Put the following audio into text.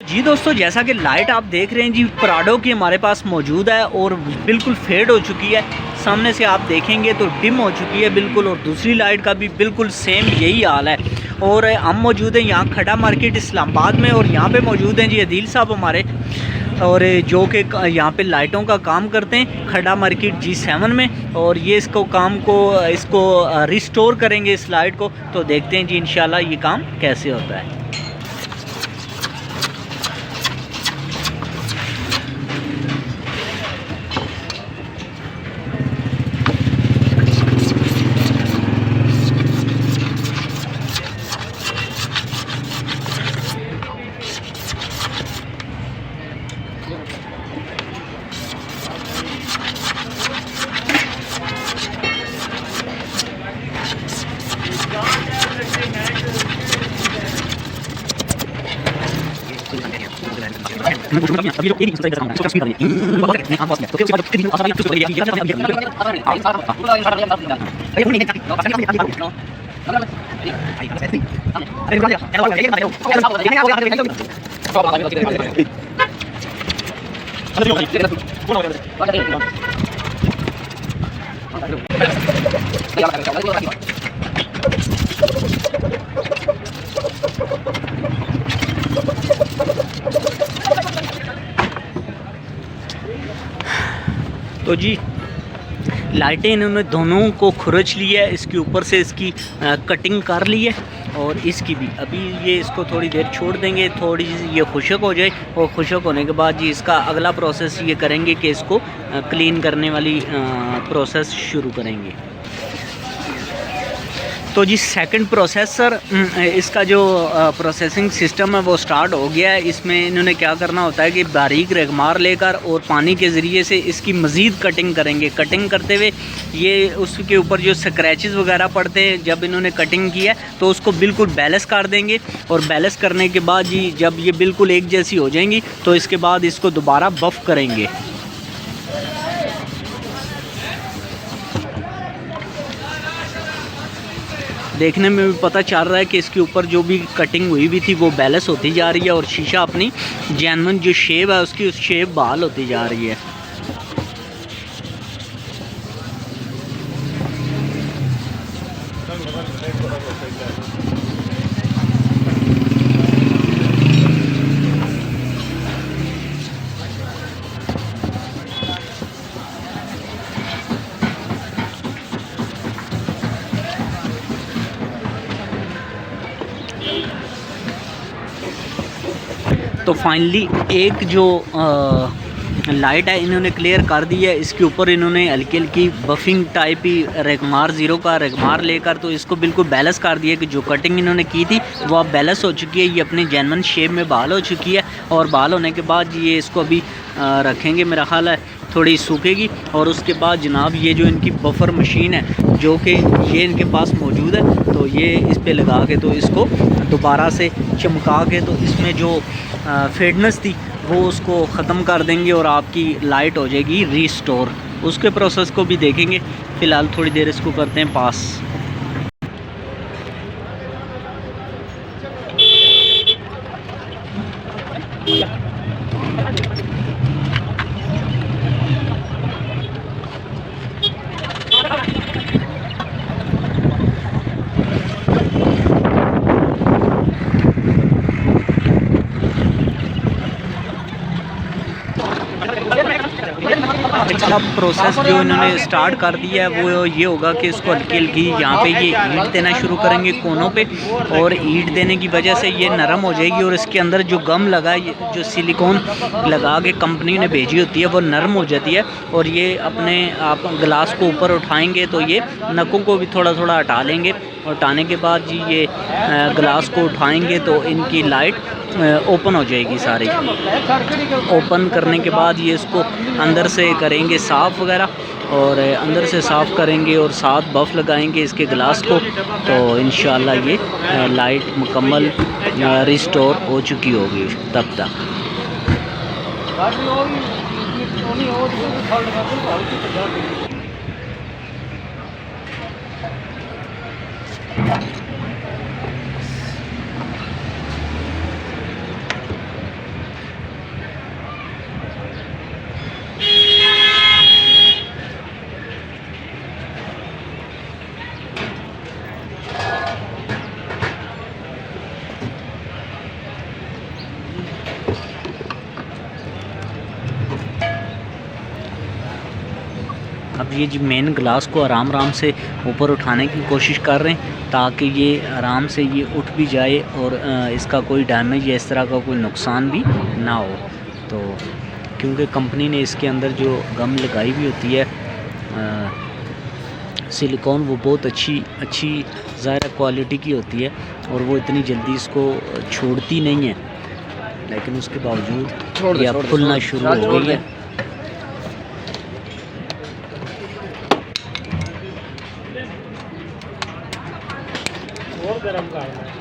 जी दोस्तों, जैसा कि लाइट आप देख रहे हैं जी प्राडो की हमारे पास मौजूद है और बिल्कुल फेड हो चुकी है। सामने से आप देखेंगे तो डिम हो चुकी है बिल्कुल, और दूसरी लाइट का भी बिल्कुल सेम यही हाल है। और हम मौजूद हैं यहाँ खड़ा मार्केट इस्लामाबाद में, और यहाँ पे मौजूद हैं जी अदील साहब हमारे, और जो कि यहाँ पे लाइटों का काम करते हैं खड़ा मार्केट G7 में। और ये इसको रिस्टोर करेंगे इस लाइट को। तो देखते हैं जी इंशाल्लाह ये काम कैसे होता है। तो जी लाइटें इन्होंने दोनों को खुरच लिया है, इसके ऊपर से इसकी कटिंग कर ली है। और इसकी भी अभी ये इसको थोड़ी देर छोड़ देंगे, थोड़ी सी ये खुशक हो जाए, और खुशक होने के बाद जी इसका अगला प्रोसेस ये करेंगे कि इसको क्लीन करने वाली प्रोसेस शुरू करेंगे। तो जी सेकंड प्रोसेसर इसका जो प्रोसेसिंग सिस्टम है वो स्टार्ट हो गया है। इसमें इन्होंने क्या करना होता है कि बारीक रेगमार लेकर और पानी के ज़रिए से इसकी मज़ीद कटिंग करेंगे। कटिंग करते हुए ये उसके ऊपर जो स्क्रैचेस वगैरह पड़ते हैं, जब इन्होंने कटिंग की है तो उसको बिल्कुल बैलेंस कर देंगे। और बैलेंस करने के बाद जी जब ये बिल्कुल एक जैसी हो जाएंगी तो इसके बाद इसको दोबारा बफ़ करेंगे। देखने में भी पता चल रहा है कि इसके ऊपर जो भी कटिंग हुई भी थी वो बैलेंस होती जा रही है, और शीशा अपनी जेन्युइन जो शेप है उसकी उस शेप बहाल होती जा रही है। तो फाइनली एक जो लाइट है इन्होंने क्लियर कर दी है। इसके ऊपर इन्होंने हल्की हल्की बफिंग टाइप ही रेगमार ज़ीरो का रेगमार लेकर तो इसको बिल्कुल बैलेंस कर दिया कि जो कटिंग इन्होंने की थी वो अब बैलेंस हो चुकी है, ये अपने जेन्युइन शेप में बहाल हो चुकी है। और बहाल होने के बाद ये इसको अभी रखेंगे, मेरा ख्याल है थोड़ी सूखेगी। और उसके बाद जनाब ये जो इनकी बफर मशीन है जो कि ये इनके पास मौजूद है, तो ये इस पे लगा के तो इसको दोबारा से चमका के तो इसमें जो फेडनेस थी वो उसको ख़त्म कर देंगे और आपकी लाइट हो जाएगी रीस्टोर। उसके प्रोसेस को भी देखेंगे। फ़िलहाल थोड़ी देर इसको करते हैं पास। अब प्रोसेस जो इन्होंने स्टार्ट कर दिया है वो ये होगा कि इसको हल्की हल्की यहाँ पे ये ईंट देना शुरू करेंगे कोनों पे, और ईंट देने की वजह से ये नरम हो जाएगी। और इसके अंदर जो गम लगा है, जो सिलिकॉन लगा के कंपनी ने भेजी होती है, वो नरम हो जाती है। और ये अपने आप ग्लास को ऊपर उठाएंगे तो ये नकों को भी थोड़ा थोड़ा हटा लेंगे। हटाने के बाद जी ये ग्लास को उठाएंगे तो इनकी लाइट ओपन हो जाएगी सारी। ओपन करने के बाद ये इसको अंदर से करेंगे साफ़ वगैरह, और अंदर से साफ़ करेंगे और साथ बफ़ लगाएंगे इसके ग्लास को। तो इंशाल्लाह ये लाइट मुकम्मल रिस्टोर हो चुकी होगी तब तक। अब ये जी मेन ग्लास को आराम से ऊपर उठाने की कोशिश कर रहे हैं ताकि ये आराम से ये उठ भी जाए और इसका कोई डैमेज या इस तरह का कोई नुकसान भी ना हो। तो क्योंकि कंपनी ने इसके अंदर जो गम लगाई हुई होती है सिलिकॉन, वो बहुत अच्छी ज़ाहिर क्वालिटी की होती है और वो इतनी जल्दी इसको छोड़ती नहीं है, लेकिन उसके बावजूद ये अब खुलना शुरू हो गई है। और गर्म करना है।